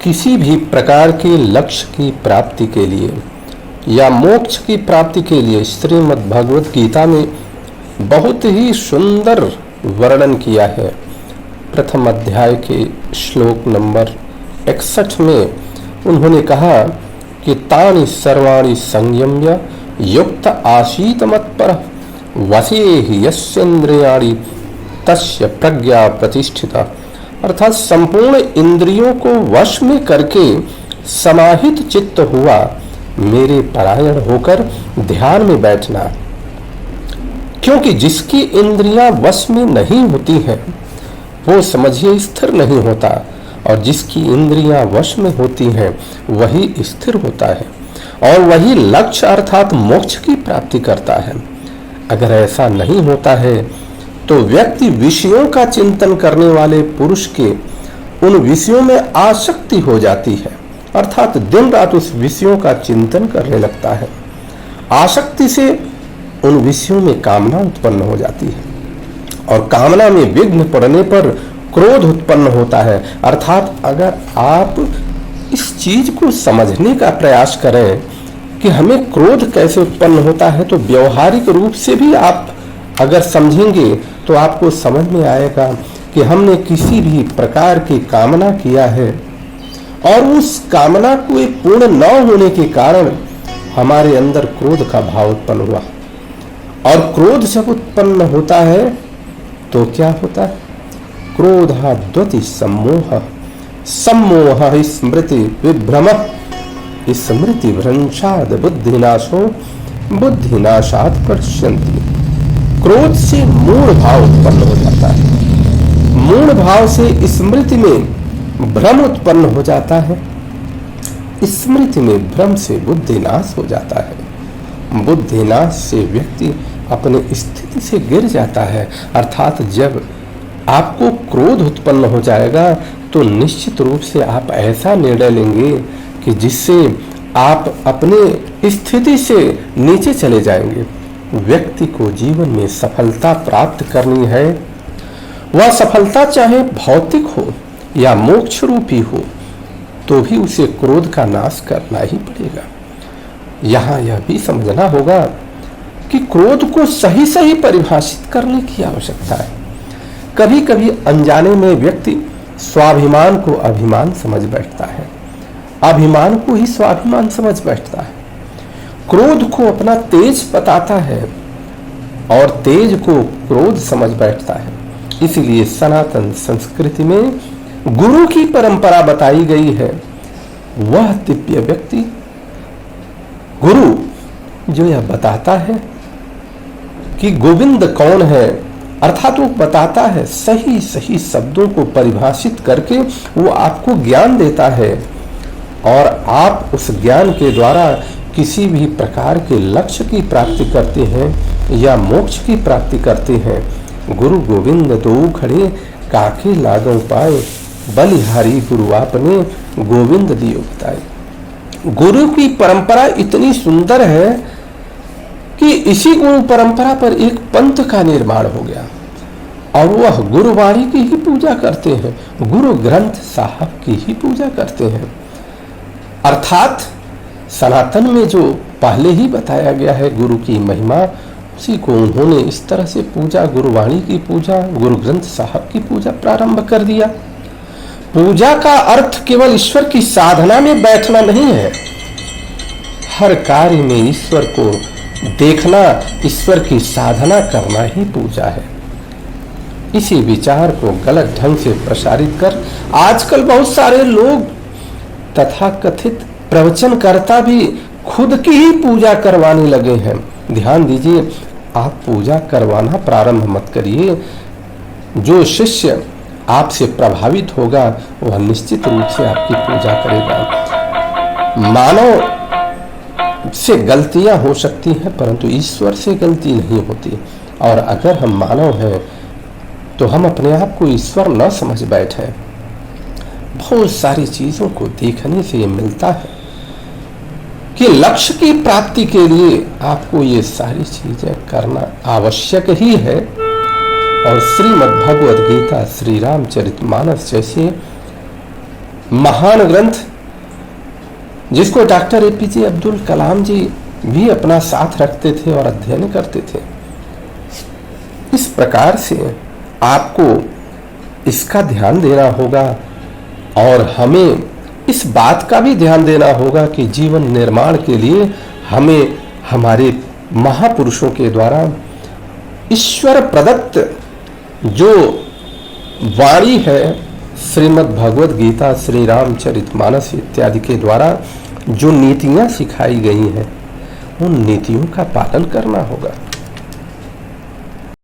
किसी भी प्रकार के लक्ष्य की प्राप्ति के लिए या मोक्ष की प्राप्ति के लिए श्रीमद् भगवत गीता में बहुत ही सुंदर वर्णन किया है। प्रथम अध्याय के श्लोक नंबर 61 में उन्होंने कहा कि तानि सर्वाणि संयम्य युक्त आसीत मत्परः वशेहि यस्येन्द्रियाणि तस्य प्रज्ञा प्रतिष्ठिता। अर्थात संपूर्ण इंद्रियों को वश में करके समाहित चित्त हुआ मेरे परायण होकर ध्यान में बैठना। क्योंकि जिसकी इंद्रियां वश में नहीं होती हैं वो समझिए स्थिर नहीं होता, और जिसकी इंद्रियां वश में होती हैं वही स्थिर होता है और वही लक्ष्य अर्थात मोक्ष की प्राप्ति करता है। अगर ऐसा नहीं होता है तो व्यक्ति विषयों का चिंतन करने वाले पुरुष के उन विषयों में आसक्ति हो जाती है, अर्थात दिन रात उस विषयों का चिंतन करने लगता है। आसक्ति से उन विषयों में कामना उत्पन्न हो जाती है और कामना में विघ्न पड़ने पर क्रोध उत्पन्न होता है। अर्थात अगर आप इस चीज को समझने का प्रयास करें कि हमें क्रोध कैसे उत्पन्न होता है, तो व्यवहारिक रूप से भी आप अगर समझेंगे तो आपको समझ में आएगा कि हमने किसी भी प्रकार की कामना किया है और उस कामना को पूर्ण न होने के कारण हमारे अंदर क्रोध का भाव उत्पन्न हुआ। और क्रोध जब उत्पन्न होता है तो क्या होता है? क्रोधाद्वति सम्मोह, सम्मोह स्मृति विभ्रमः, स्मृति भ्रंशाद बुद्धिनाशो, बुद्धिनाशात् पश्यन्ति। क्रोध से मूढ़ भाव उत्पन्न हो जाता है, मूढ़ भाव से स्मृति में भ्रम उत्पन्न हो जाता है, स्मृति में भ्रम से बुद्धिनाश हो जाता है, बुद्धिनाश से व्यक्ति अपने स्थिति से गिर जाता है। अर्थात जब आपको क्रोध उत्पन्न हो जाएगा तो निश्चित रूप से आप ऐसा निर्णय लेंगे कि जिससे आप अपने स्थिति से नीचे चले जाएंगे। व्यक्ति को जीवन में सफलता प्राप्त करनी है, वह सफलता चाहे भौतिक हो या मोक्ष रूपी हो, तो भी उसे क्रोध का नाश करना ही पड़ेगा। यहाँ यह भी समझना होगा कि क्रोध को सही सही परिभाषित करने की आवश्यकता है। कभी कभी अनजाने में व्यक्ति स्वाभिमान को अभिमान समझ बैठता है, अभिमान को ही स्वाभिमान समझ बैठता है, क्रोध को अपना तेज बताता है और तेज को क्रोध समझ बैठता है। इसीलिए सनातन संस्कृति में गुरु की परंपरा बताई गई है। वह दिव्य व्यक्ति गुरु जो यह बताता है कि गोविंद कौन है, अर्थात वो बताता है, सही सही शब्दों को परिभाषित करके वो आपको ज्ञान देता है और आप उस ज्ञान के द्वारा किसी भी प्रकार के लक्ष्य की प्राप्ति करते हैं या मोक्ष की प्राप्ति करते हैं। गुरु गोविंद दो खड़े काके लागो पाए, बलिहारी गुरु आपने गोविंद दियो बताए। गुरु की परंपरा इतनी सुंदर है कि इसी गुरु परंपरा पर एक पंथ का निर्माण हो गया और वह गुरुवाणी की ही पूजा करते हैं, गुरु ग्रंथ साहब की ही पूजा करते हैं। अर्थात सनातन में जो पहले ही बताया गया है गुरु की महिमा, उसी को उन्होंने इस तरह से पूजा, गुरुवाणी की पूजा, गुरु ग्रंथ साहब की पूजा प्रारंभ कर दिया। पूजा का अर्थ केवल ईश्वर की साधना में बैठना नहीं है, हर कार्य में ईश्वर को देखना, ईश्वर की साधना करना ही पूजा है। इसी विचार को गलत ढंग से प्रसारित कर आजकल बहुत सारे लोग तथाकथित प्रवचनकर्ता भी खुद की ही पूजा करवाने लगे हैं। ध्यान दीजिए, आप पूजा करवाना प्रारंभ मत करिए। जो शिष्य आपसे प्रभावित होगा वह निश्चित रूप से आपकी पूजा करेगा। मानव से गलतियां हो सकती हैं परंतु ईश्वर से गलती नहीं होती, और अगर हम मानव हैं तो हम अपने आप को ईश्वर न समझ बैठे। बहुत सारी चीजों को देखने से ये मिलता है कि लक्ष्य की प्राप्ति के लिए आपको ये सारी चीजें करना आवश्यक ही है। और श्रीमद् भगवद गीता, श्री रामचरितमानस जैसे महान ग्रंथ जिसको डॉक्टर एपीजे अब्दुल कलाम जी भी अपना साथ रखते थे और अध्ययन करते थे। इस प्रकार से आपको इसका ध्यान देना होगा और हमें इस बात का भी ध्यान देना होगा कि जीवन निर्माण के लिए हमें हमारे महापुरुषों के द्वारा ईश्वर प्रदत्त जो वाणी है, श्रीमद् भगवद गीता, श्री रामचरितमानस इत्यादि के द्वारा जो नीतियां सिखाई गई हैं, उन नीतियों का पालन करना होगा।